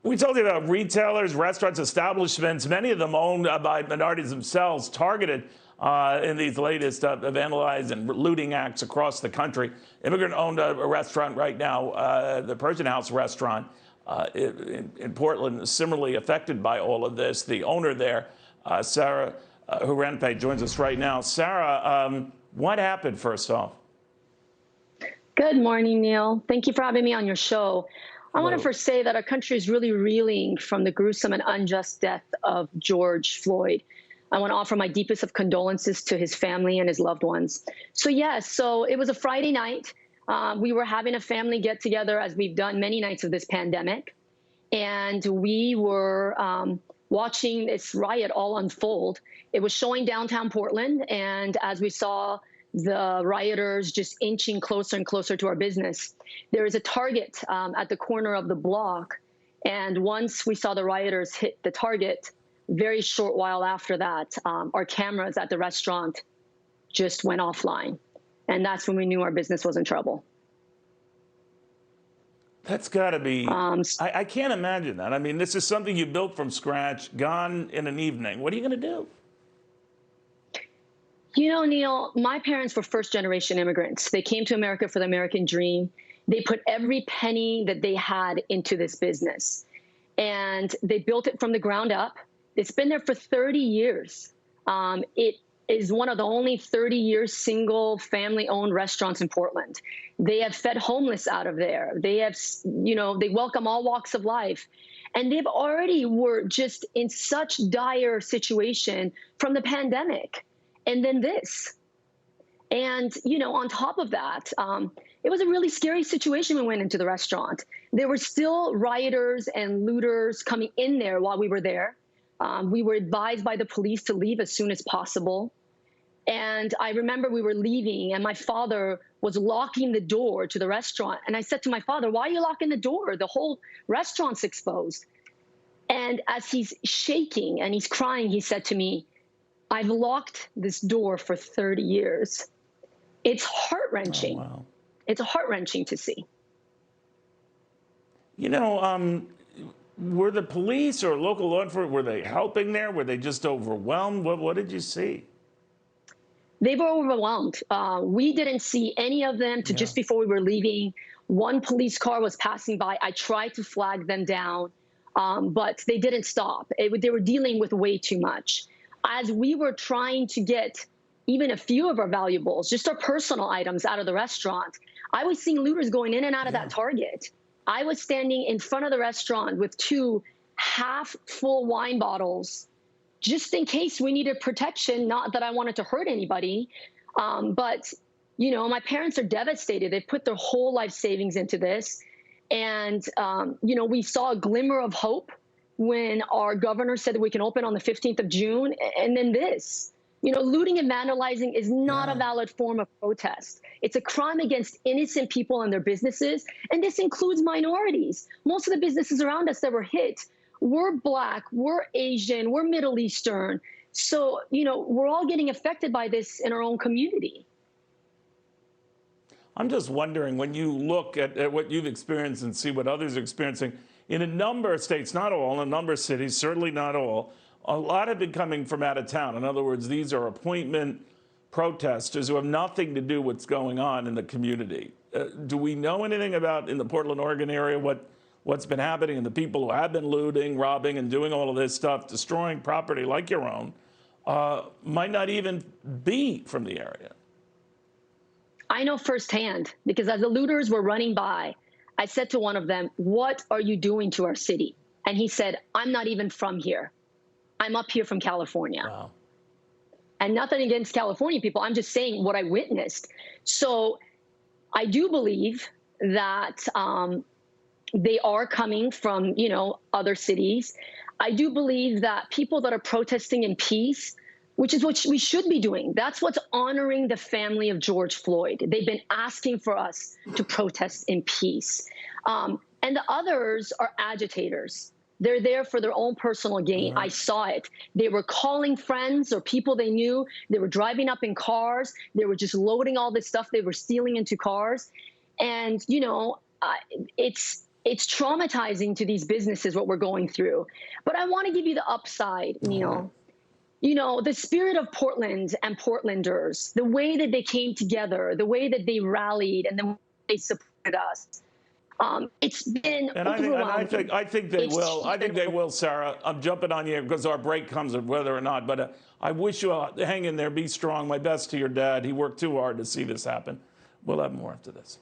We told you about retailers, restaurants, establishments, many of them owned by minorities themselves, targeted in these latest vandalized and looting acts across the country. Immigrant-owned a restaurant right now, the Persian House restaurant in Portland, is similarly affected by all of this. The owner there, Sarah Hurenpe, joins us right now. Sarah, what happened first off? Good morning, Neil. Thank you for having me on your show. I want to Hello. first say that our country is really reeling from the gruesome and unjust death of George Floyd. I want to offer my deepest of condolences to his family and his loved ones. So yes, so it was a Friday night. We were having a family get together, as we've done many nights of this pandemic. And we were watching this riot all unfold. It was showing downtown Portland. And as we saw the rioters just inching closer and closer to our business, there is a Target at the corner of the block. And once we saw the rioters hit the Target, very short while after that, our cameras at the restaurant just went offline. And that's when we knew our business was in trouble. That's got to be, I can't imagine that. I mean, this is something you built from scratch, gone in an evening. What are you going to do? You know, Neil, my parents were first-generation immigrants. They came to America for the American dream. They put every penny that they had into this business, and they built it from the ground up. It's been there for 30 years. It is one of the only 30-year single family-owned restaurants in Portland. They have fed homeless out of there. They have, they welcome all walks of life. And they've already were just in such dire situation from the pandemic. And then this. And, on top of that, it was a really scary situation when we went into the restaurant. There were still rioters and looters coming in there while we were there. We were advised by the police to leave as soon as possible. And I remember we were leaving and my father was locking the door to the restaurant. And I said to my father, "Why are you locking the door? The whole restaurant's exposed." And as he's shaking and he's crying, he said to me, "I've locked this door for 30 years. It's heart-wrenching. Oh, wow. It's heart-wrenching to see. Were the police or local law enforcement, were they helping there? Were they just overwhelmed? What did you see? They were overwhelmed. We didn't see any of them just before we were leaving. One police car was passing by. I tried to flag them down, but they didn't stop. They were dealing with way too much. As we were trying to get even a few of our valuables, just our personal items, out of the restaurant, I was seeing looters going in and out of that Target. I was standing in front of the restaurant with 2 half-full wine bottles, just in case we needed protection. Not that I wanted to hurt anybody, but my parents are devastated. They put their whole life savings into this, and we saw a glimmer of hope when our governor said that we can open on the 15th of June, and then this. Looting and vandalizing is not a valid form of protest. It's a crime against innocent people and their businesses, and this includes minorities. Most of the businesses around us that were hit were Black, we're Asian, we're Middle Eastern. So, we're all getting affected by this in our own community. I'm just wondering, when you look at what you've experienced and see what others are experiencing, in a number of states, not all, in a number of cities, certainly not all, a lot have been coming from out of town. In other words, these are appointment protesters who have nothing to do with what's going on in the community. Do we know anything about, in the Portland, Oregon area, what's been happening, and the people who have been looting, robbing, and doing all of this stuff, destroying property like your own, might not even be from the area? I know firsthand, because as the looters were running by, I said to one of them, "What are you doing to our city?" And he said, "I'm not even from here. I'm up here from California." Wow. And nothing against California people. I'm just saying what I witnessed. So I do believe that they are coming from, other cities. I do believe that people that are protesting in peace, which is what we should be doing, that's what's honoring the family of George Floyd. They've been asking for us to protest in peace. And the others are agitators. They're there for their own personal gain. I saw it. They were calling friends or people they knew. They were driving up in cars. They were just loading all this stuff they were stealing into cars. And, it's it's traumatizing to these businesses what we're going through. But I want to give you the upside, Neil. You know, the spirit of Portland and Portlanders, the way that they came together, the way that they rallied, and the way they supported us. It's been overwhelming. I think they will. I think they will, Sarah. I'm jumping on you because our break comes at whether or not. But I wish you hang in there, be strong. My best to your dad. He worked too hard to see this happen. We'll have more after this.